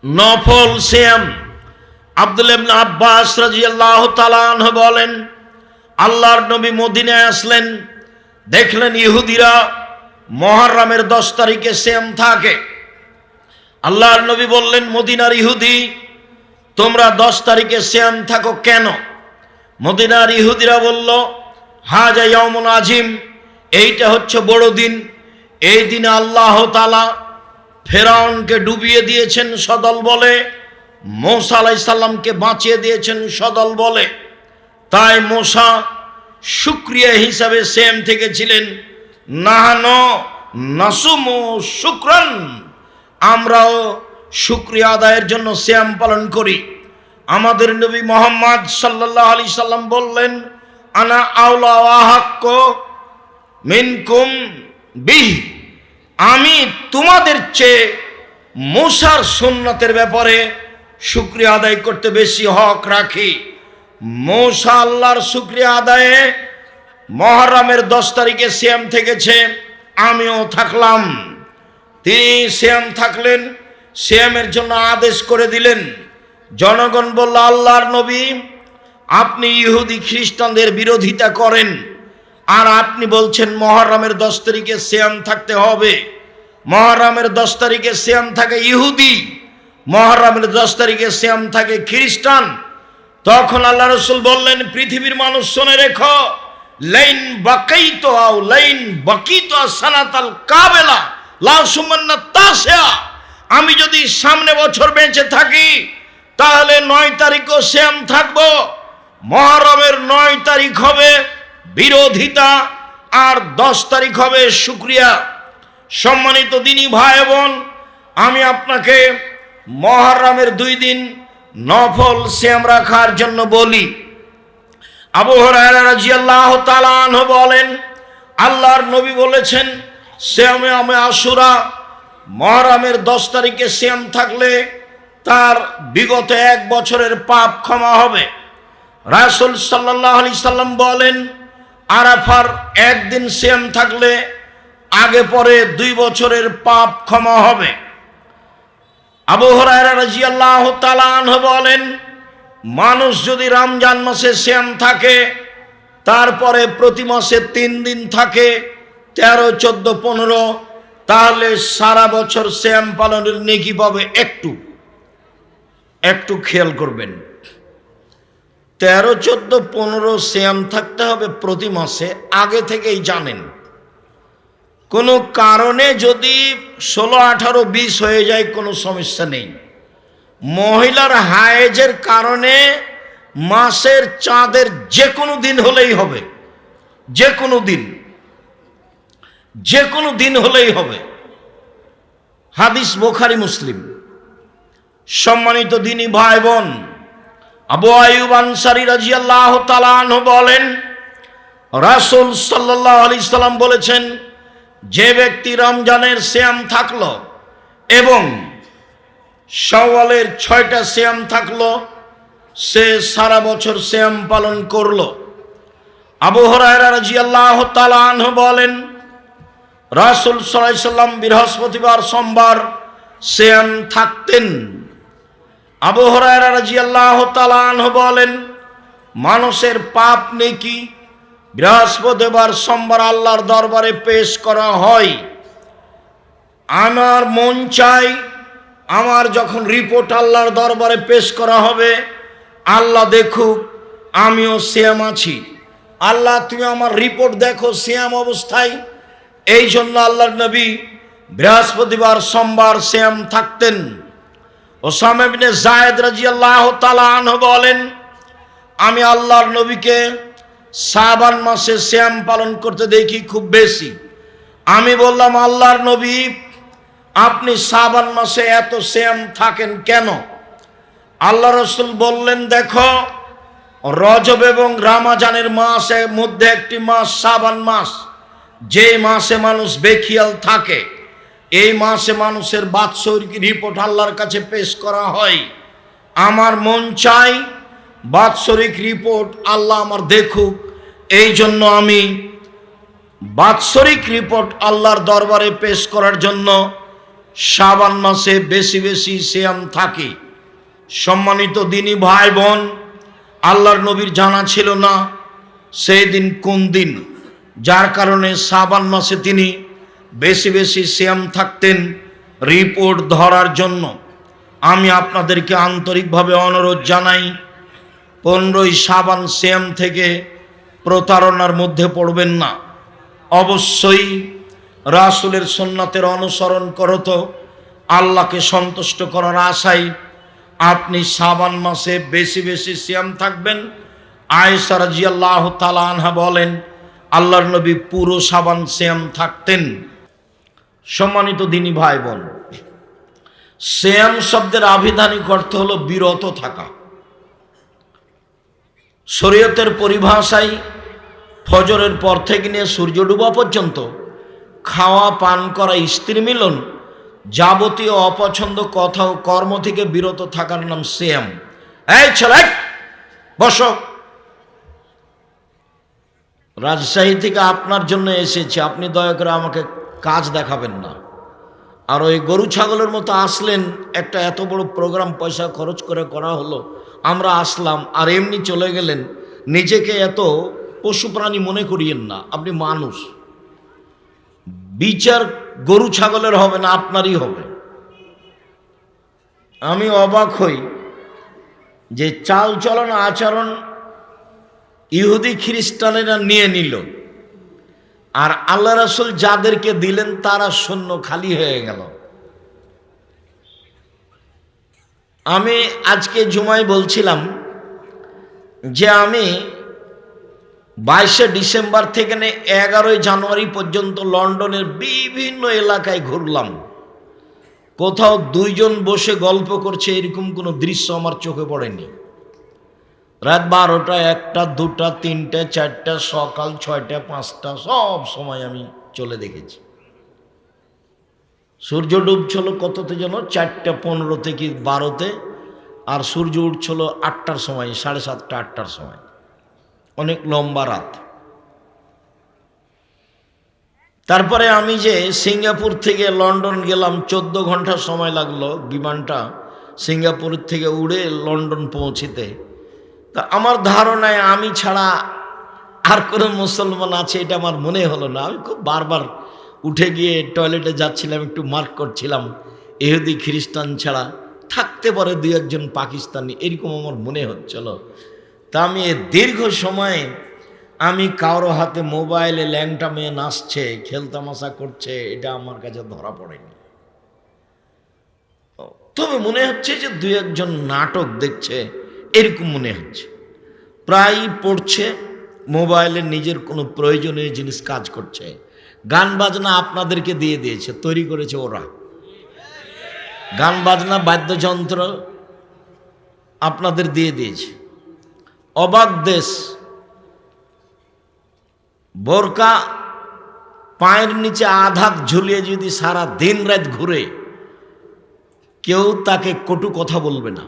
নফল সিয়াম। আব্দুল্লাহ ইবনে আব্বাস রাদিয়াল্লাহু তাআলা আনহু বলেন, আল্লাহর নবী মদিনায় আসলেন, দেখলেন ইহুদিরা মুহররমের 10 তারিখে সিয়াম থাকে। আল্লাহর নবী বললেন, মদিনার ইহুদি, তোমরা 10 তারিখে সিয়াম থাকো কেন? মদিনার ইহুদিরা বলল, হাজা ইয়াউমুন আজিম, এইটা হচ্ছে বড় দিন। এই দিনে আল্লাহ তাআলা ফেরাউনকে ডুবিয়ে দিয়েছেন সদল বলে, মূসা আলাইহিস সালামকে বাঁচিয়ে দিয়েছেন সদল বলে। তাই মূসা শুকরিয়া হিসাবে সিয়াম থেকেছিলেন। নাহানু নাসুমু শুকরান, আমরাও শুকরিয়া আদায়ের জন্য সিয়াম পালন করি। আমাদের নবী মুহাম্মদ সাল্লাল্লাহু আলাইহি সাল্লাম বললেন, আনা আওলা ওয়া হাক্ক মিনকুম বিহি, আমি তোমাদের চেয়ে মূসার সুন্নতের ব্যাপারে শুকরিয়া আদায় করতে বেশি হক রাখি। মূসা আল্লাহর শুকরিয়া আদায়ে মুহররমের 10 তারিখে সিয়াম থেকেছে, আমিও থাকলাম। তিনি সিয়াম থাকলেন, সিয়ামের জন্য আদেশ করে দিলেন। জনগণ বলল, আল্লাহর নবী, আপনি ইহুদি খ্রিস্টানদের বিরোধিতা করেন, আর আপনি বলছেন মুহররমের 10 তারিখে সিয়াম থাকতে হবে। মুহররমের 10 তারিখে সিয়াম থাকে ইহুদি, মুহররমের 10 তারিখে সিয়াম থাকে খ্রিস্টান। তখন আল্লাহ রাসূল বললেন, পৃথিবীর মানুষ শুনে রেখো, লাইন বাকাইতু আও লাইন বাকিতু সানাতাল কাবেলা লা সুমান্না তাসিয়া, আমি যদি সামনে বছর বেঁচে থাকি তাহলে 9 তারিখও সিয়াম থাকবো। মুহররমের 9 তারিখ হবে বিরোধিতা, আর 10 তারিখ হবে শুকরিয়া। সম্মানিত দিনী ভাই বোন, আমি আপনাকে মুহররমের 2 দিন নফল সিয়াম রাখার জন্য বলি। আবু হুরায়রা রাদিয়াল্লাহু তাআলা আনহু বলেন, আল্লাহর নবী বলেছেন, সিয়ামে আশুরা, মুহররমের 10 তারিখে সিয়াম থাকলে তার বিগত 1 বছরের পাপ ক্ষমা হবে। রাসূল সাল্লাল্লাহু আলাইহি সাল্লাম বলেন, আরাফার 1 দিন সিয়াম থাকলে আগে পরে 2 বছরের পাপ ক্ষমা হবে। আবু হুরায়রা রাদিয়াল্লাহু তাআলা আনহু বলেন, মানুষ যদি রমজান মাসে সিয়াম থাকে, তারপরে প্রতি মাসে 3 দিন থাকে, 13, 14, 15, তাহলে সারা বছর সিয়াম পালনের নেকি পাবে। একটু খেয়াল করবেন, 13, 14, 15 সিয়াম থাকতে হবে প্রতি মাসে, আগে থেকেই জানেন। কোনো কারণে যদি 16, 18, 20 হয়ে যায় কোনো সমস্যা নেই। মহিলার হায়েজের কারণে মাসের চাঁদের যে কোনো দিন হলেই হবে, যে কোনো দিন হলেই হবে। হাদিস বুখারী মুসলিম। সম্মানিত দিনী ভাই বোন, আবু আইয়ুব আনসারী রাদিয়াল্লাহু তাআলা আনহু বলেন, রাসূল সাল্লাল্লাহু আলাইহি সাল্লাম বলেছেন, যে ব্যক্তি রমজানের সিয়াম থাকলো এবং শাওয়ালের 6টা সিয়াম থাকলো, সে সারা বছর সিয়াম পালন করলো। আবু হুরায়রা রাদিয়াল্লাহু তাআলা আনহু বলেন, রাসূল সাল্লাল্লাহু আলাইহি সাল্লাম বৃহস্পতিবার, সোমবার সিয়াম থাকতেন। আবু হুরায়রা রাদিয়াল্লাহু তাআলা আনহু বলেন, মানুষের পাপ নেকি বৃহস্পতিবার, সোমবার আল্লাহর দরবারে পেশ করা হয়। আমার মন চাই, আমার যখন রিপোর্ট আল্লাহর দরবারে পেশ করা হবে, আল্লাহ দেখুক আমিও সিয়াম আছি। আল্লাহ, তুমি আমার রিপোর্ট দেখো সিয়াম অবস্থায়। এই জন্য আল্লাহর নবী বৃহস্পতিবার, সোমবার সিয়াম থাকতেন। ওসামা ইবনে যায়েদ রাদিয়াল্লাহু তাআলা আনহু বলেন, আমি আল্লাহর নবীকে শাবান মাসে সিয়াম পালন করতে দেখি খুব বেশি। আমি বললাম, আল্লাহর নবী, আপনি শাবান মাসে এত সিয়াম থাকেন কেন? আল্লাহ রাসূল বললেন, দেখো, রজব এবং রমজানের মাসের মধ্যে একটি মাস শাবান মাস, যে মাসে মানুষ বেখিয়াল থাকে। এই মাসে মানুষের বাৎসরিক রিপোর্ট আল্লাহর কাছে পেশ করা হয়। আমার মন চাই বাৎসরিক রিপোর্ট আল্লাহ আমার দেখুক। এই জন্য আমি বাৎসরিক রিপোর্ট আল্লাহর দরবারে পেশ করার জন্য শাবান মাসে বেশি বেশি সিয়াম থাকে। সম্মানিত দিনী ভাই বোন, আল্লাহর নবীর জানা ছিল না সেই দিন কোন দিন, যার কারণে শাবান মাসে তিনি বেশি বেশি সিয়াম থাকতেন রিপোর্ট ধরার জন্য। আমি আপনাদেরকে আন্তরিকভাবে অনুরোধ জানাই, 15ই শাবান সিয়াম থেকে প্রতারণার মধ্যে পড়বেন না। অবশ্যই রাসূলের সুন্নাতের অনুসরণ করত আল্লাহকে সন্তুষ্ট করার আশায় আপনি শাবান মাসে বেশি বেশি সিয়াম থাকবেন। আয়েশা রাদিয়াল্লাহু তাআলা আনহা বলেন, আল্লাহর নবী পুরো শাবান সিয়াম থাকতেন। সম্মানিত দিনী ভাই বোন, সিয়াম শব্দের আবিধানিক অর্থ হলো বিরত থাকা। শরীয়তের পরিভাষায় ফজরের পর থেকে নিয়ে সূর্য ডুবা পর্যন্ত খাওয়া, পান করা, স্ত্রী মিলন, যাবতীয় অপছন্দ কথা ও কর্ম থেকে বিরত থাকার নাম সিয়াম। এই ছেলে বসো, রাজশাহী থেকে আপনার জন্য এসেছি, আপনি দয়া করে আমাকে কাজ দেখাবেন না। আর ওই গরু ছাগলের মতো আসলেন, একটা এত বড় প্রোগ্রাম পয়সা খরচ করে করা হলো, আমরা আসলাম আর এমনি চলে গেলেন। নিজেকে এত পশু প্রাণী মনে করিয়েন না, আপনি মানুষ। বিচার গরু ছাগলের হবে না, আপনারই হবে। আমি অবাক হই যে চাল চলন আচরণ ইহুদি খ্রিস্টানেরা নিয়ে নিল, আর আল্লাহ রাসূল যাদেরকে দিলেন তারা শূন্য, খালি হয়ে গেল। আমি আজকে জুমায় বলছিলাম যে আমি 22শে ডিসেম্বর থেকে 11ই জানুয়ারি পর্যন্ত লন্ডনের বিভিন্ন এলাকায় ঘুরলাম। কোথাও দুইজন বসে গল্প করছে এরকম কোনো দৃশ্য আমার চোখে পড়েনি। রাত 12টা, 1টা, 2টা, 3টা, 4টা, সকাল 6টা, 5টা, সব সময় আমি চলে দেখেছি। সূর্য ডুবছিল কততে যেন 4:15 থেকে 12তে, আর সূর্য উঠছিল 8টার সময়, 7:30, 8টার সময়। অনেক লম্বা রাত। তারপরে আমি যে সিঙ্গাপুর থেকে লন্ডন গেলাম, 14 ঘন্টা সময় লাগলো বিমানটা সিঙ্গাপুর থেকে উড়ে লন্ডন পৌঁছিতে। তা আমার ধারণায় আমি ছাড়া আর কোনো মুসলমান আছে এটা আমার মনে হলো না। আমি খুব বারবার উঠে গিয়ে টয়লেটে যাচ্ছিলাম, একটু মার্ক করছিলাম ইহুদি খ্রিস্টান ছাড়া থাকতে পারে 2-1 জন পাকিস্তানি, এরকম আমার মনে হচ্ছিল। তা আমি দীর্ঘ সময় আমি কারো হাতে মোবাইলে ল্যাংটা মেয়ে নাচছে, খেলতামাশা করছে, এটা আমার কাছে ধরা পড়েনি। তবে মনে হচ্ছে যে 2-1 জন নাটক দেখছে, এরকম মনে হচ্ছে। প্রায় পড়ছে মোবাইলে, নিজের কোনো প্রয়োজনীয় জিনিস কাজ করছে। গান বাজনা আপনাদেরকে দিয়ে দিয়েছে, তৈরি করেছে ওরা। গান বাজনা বাদ্যযন্ত্র আপনাদের দিয়ে দিয়েছে। অবাক দেশ। বোরকা পায়ের নিচে আধাত ঝুলিয়ে যদি সারা দিন রাত ঘুরে, কেউ তাকে কটু কথা বলবে না।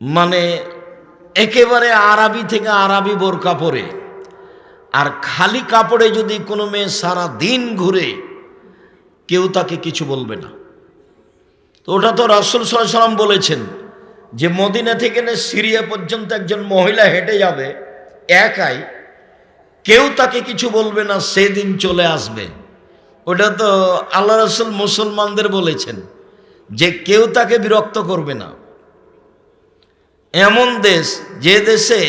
মানে একেবারে আরবি থেকে আরবি বোরকা পরে, আর খালি কাপড়ে যদি কোনো মেয়ে সারা দিন ঘুরে, কেউ তাকে কিছু বলবে না। তো ওটা তো রাসূল সাল্লাল্লাহু আলাইহি ওয়াসাল্লাম বলেছেন যে মদিনা থেকে সিরিয়া পর্যন্ত একজন মহিলা হেঁটে যাবে একাই, কেউ তাকে কিছু বলবে না, সেদিন চলে আসবে। ওটা তো আল্লাহ রাসূল মুসলমানদের বলেছেন যে কেউ তাকে বিরক্ত করবে না। এমন দেশ, যে দেশে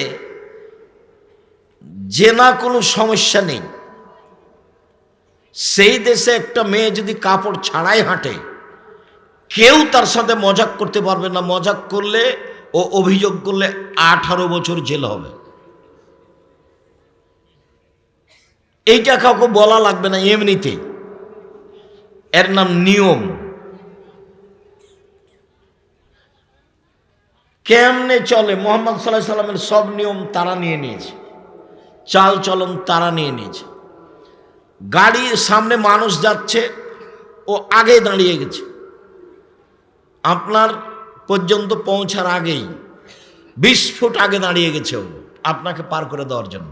জেনা কোনো সমস্যা নেই, সেই দেশে একটা মেয়ে যদি কাপড় ছাড়াই হাঁটে, কেউ তার সাথে মজাক করতে পারবে না। মজাক করলে ও অভিযোগ করলে 18 বছর জেল হবে। এইটা কাউকে বলা লাগবে না, এমনিতেই এর নাম নিয়ম। কেমনে চলে মুহাম্মদ সাল্লাল্লাহু আলাইহি সাল্লামের সব নিয়ম তারা নিয়ে নিয়েছে, চাল চলন তারা নিয়ে নিয়েছে। গাড়ির সামনে মানুষ যাচ্ছে, ও আগে দাঁড়িয়ে গেছে, আপনার পর্যন্ত পৌঁছার আগেই 20 ফুট আগে দাঁড়িয়ে গেছে ও আপনাকে পার করে দেওয়ার জন্য।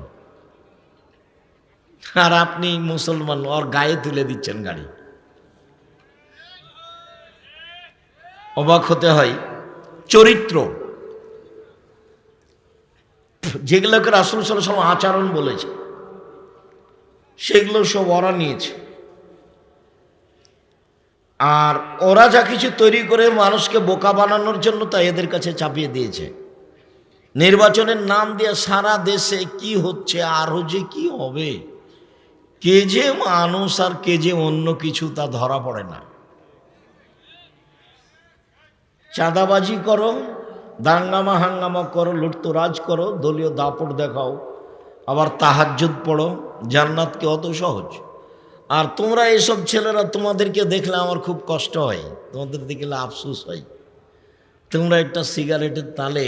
আর আপনি মুসলমান, ওর গায়ে তুলে দিচ্ছেন গাড়ি। অবাক হতে হয়। চরিত্র, যেগুলোকে রাসূল সাল্লাল্লাহু আলাইহি ওয়াসাল্লাম আচরণ বলেছে, সেগুলো সব ওরা নিয়েছে। আর ওরা যা কিছু তৈরি করে মানুষকে বোকা বানানোর জন্য তা এদের কাছে চাপিয়ে দিয়েছে। নির্বাচনের নাম দিয়ে সারা দেশে কি হচ্ছে, আরও যে কি হবে, কে যে মানুষ আর কে যে অন্য কিছু তা ধরা পড়ে না। চাঁদাবাজি করো, দাঙ্গামা হাঙ্গামা করো, লুটতরাজ করো, দলীয় দাপট দেখাও, আবার তাহাজ্জুদ পড়ো, জান্নাত কি অত সহজ? আর তোমরা এসব ছেলেরা, তোমাদেরকে দেখলে আমার খুব কষ্ট হয়, তোমাদের দেখলে আফসোস হয়। তোমরা একটা সিগারেটের তালে,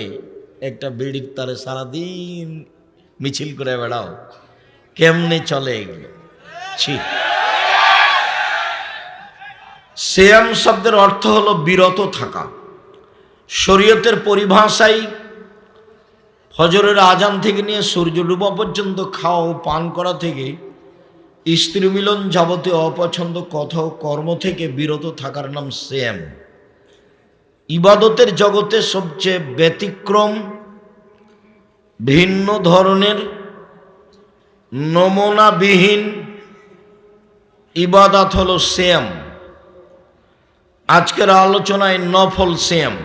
একটা বিড়ির তালে সারাদিন মিছিল করে বেড়াও, কেমনে চলে এগুলো? ছি। সিয়াম শব্দের অর্থ হলো বিরত থাকা। শরীয়তের পরিভাষায় ফজরের আজান থেকে নিয়ে সূর্য ডুবা পর্যন্ত খাওয়া ও পান করা থেকে, স্ত্রী মিলন যাবতীয় অপছন্দ কথা ও কর্ম থেকে বিরত থাকার নাম সিয়াম। ইবাদতের জগতে সবচেয়ে ব্যতিক্রম, ভিন্ন ধরনের, নমুনাবিহীন ইবাদত হলো সিয়াম। আজকের আলোচনায় নফল সিয়াম।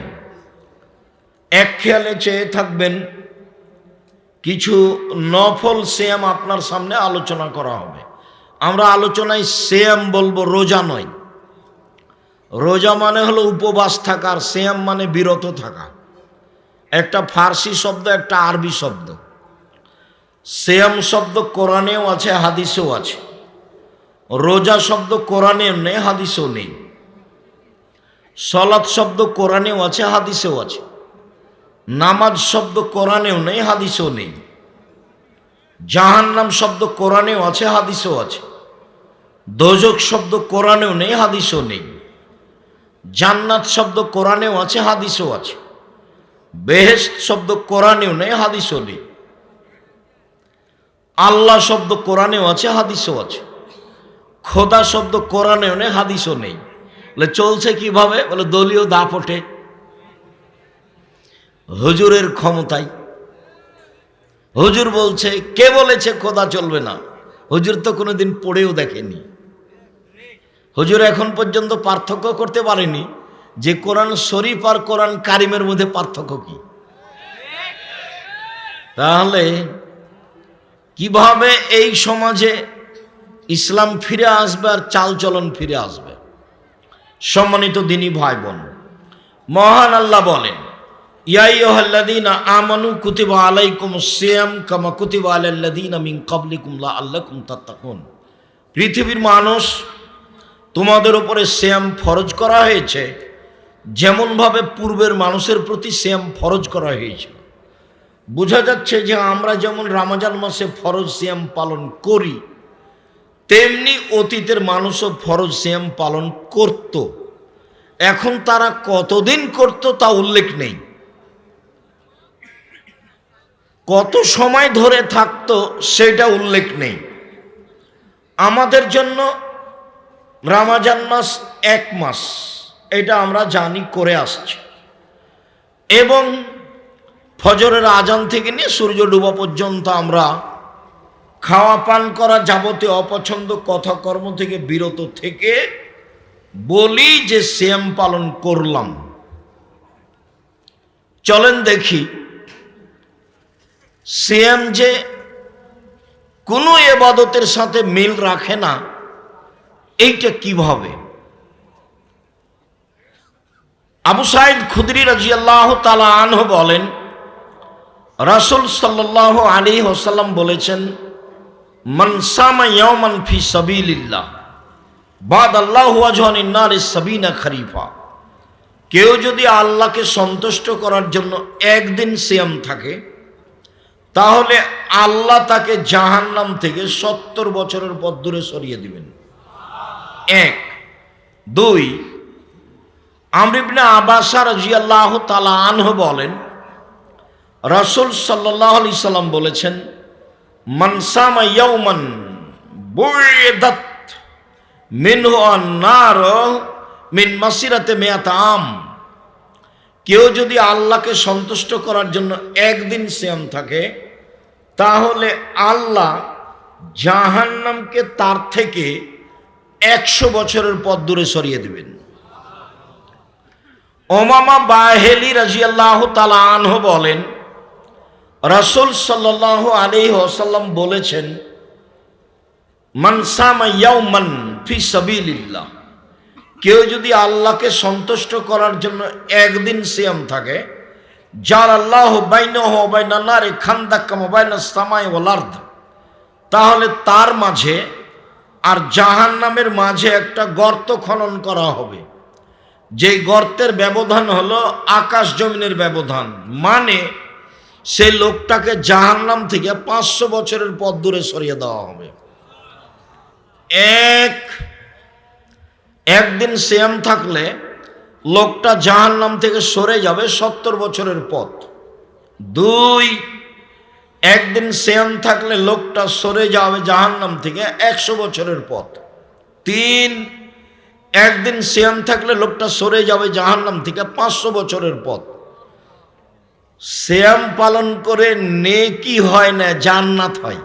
এক খেয়ালে চেয়ে থাকবেন, কিছু নফল সিয়াম আপনার সামনে আলোচনা করা হবে। আমরা আলোচনায় সিয়াম বলবো, রোজা নয়। রোজা মানে হলো উপবাস থাকা, আর সিয়াম মানে বিরত থাকা। একটা ফার্সি শব্দ, একটা আরবি শব্দ। সিয়াম শব্দ কোরআনেও আছে, হাদিসেও আছে। রোজা শব্দ কোরআনেও নেই, হাদিসেও নেই। সালাত শব্দ কোরআনেও আছে, হাদিসেও আছে। নামাজ শব্দ কোরআনেও নেই, হাদিসেও নেই। জাহান্নাম শব্দ কোরআনেও আছে, হাদিসেও আছে। দোজখ শব্দ কোরআনেও নেই, হাদিসেও নেই। জান্নাত শব্দ কোরআনেও আছে, হাদিসেও আছে। বেহেশত শব্দ কোরআনেও নেই, হাদিসেও নেই। আল্লাহ শব্দ কোরআনেও আছে, হাদিসেও আছে। খোদা শব্দ কোরআনেও নেই, হাদিসও নেই। বলে চলছে কিভাবে? বলে দলীয় দাপটে, হুজুরের ক্ষমতায়। হুজুর বলছে, কে বলেছে খোদা চলবে না? হুজুর তো কোনোদিন পড়েও দেখেনি। হুজুর এখন পর্যন্ত পার্থক্য করতে পারেনি যে কোরআন শরীফ আর কোরআন কারিমের মধ্যে পার্থক্য কি। তাহলে কিভাবে এই সমাজে ইসলাম ফিরে আসবে আর চালচলন ফিরে আসবে? সম্মানিত দিনী ভাই বোন, মহান আল্লাহ বলেন, ইয়া আইয়ুহাল্লাযীনা আমানু কুতিবা আলাইকুমুস সিয়াম কামা কুতিবা আলাল্লাযীনা মিন ক্বাবলিকুম লাআল্লাকুম তাত্তাকুন। পৃথিবীর মানুষ, তোমাদের উপরে সিয়াম ফরজ করা হয়েছে যেমনভাবে পূর্বের মানুষের প্রতি সিয়াম ফরজ করা হয়েছিল। বোঝা যাচ্ছে যে আমরা যেমন রমজান মাসে ফরজ সিয়াম পালন করি, তেমনি অতীতের মানুষও ফরজ সিয়াম পালন করত। এখন তারা কতদিন করত তা উল্লেখ নেই, কত সময় ধরে থাকতো সেটা উল্লেখ নেই। আমাদের জন্য রমজান মাস 1 মাস, এটা আমরা জানি, করে আসছি। এবং ফজরের আজান থেকে নিয়ে সূর্য ডুবা পর্যন্ত আমরা খাওয়া পান করা যাবতীয় অপছন্দ কথা কর্ম থেকে বিরত থেকে বলি যে সিয়াম পালন করলাম। চলেন দেখি সিয়াম যে কোনো ইবাদতের সাথে মিল রাখে না, এইটা কিভাবে? আবু সাঈদ খুদরি রাদিয়াল্লাহু তাআলা আনহু বলেন, রাসূল সাল্লাল্লাহু আলাইহি ওয়াসাল্লাম বলেছেন, মান সামা ইয়াওমান ফি সাবিলিল্লাহ বাদাল্লাহু ওয়াজহানিন নার 70 খরিফা। কেউ যদি আল্লাহকে সন্তুষ্ট করার জন্য একদিন সিয়াম থাকে, তাহলে আল্লাহ তাকে জাহান্নাম থেকে 70 বছরের পথ দূরে সরিয়ে দিবেন। 1 2 আমর ইবনে আব্বাস রাদিয়াল্লাহু তাআলা আনহু বলেন, রাসূল সাল্লাল্লাহু আলাইহি সাল্লাম বলেছেন, মান সামা ইয়াওমান বুইদাত মিনহু আন-নার মিন মাসিরাতি মিয়াত আম কেউ যদি আল্লাহকে সন্তুষ্ট করার জন্য একদিন সিয়াম থাকে, তাহলে আল্লাহ জাহান্নামকে তার থেকে 100 বছরের পথ দূরে সরিয়ে দিবেন। ওমামা বাহেলি রাদিয়াল্লাহু তাআলা আনহু বলেন, রাসূল সাল্লাল্লাহু আলাইহি ওয়াসাল্লাম বলেছেন, মান সামা ইয়াওমান ফি সাবিলিল্লাহ, কেউ যদি আল্লাহকে সন্তুষ্ট করার জন্য একদিন সিয়াম থাকে, জালাল্লাহু বাইনাহু ওয়া বাইনান নারি খান্দাকাম ওয়া বাইনাস সামাই ওয়াল আরদ, তাহলে তার মাঝে আর জাহান্নামের মাঝে একটা গর্ত খনন করা হবে। যেই গর্তের ব্যবধান হলো আকাশ জমিনের ব্যবধান, মানে সেই লোকটাকে জাহান্নাম থেকে 500 বছরের পথ দূরে সরিয়ে দেওয়া হবে। একদিন সিয়াম থাকলে লোকটা জাহান্নাম থেকে সরে যাবে 70 বছরের পথ। 2, একদিন সিয়াম থাকলে লোকটা সরে যাবে জাহান্নাম থেকে 100 বছরের পথ। 3, একদিন সিয়াম থাকলে লোকটা সরে যাবে জাহান্নাম থেকে 500 বছরের পথ। সিয়াম পালন করে নেকি হয় না, জান্নাত হয়।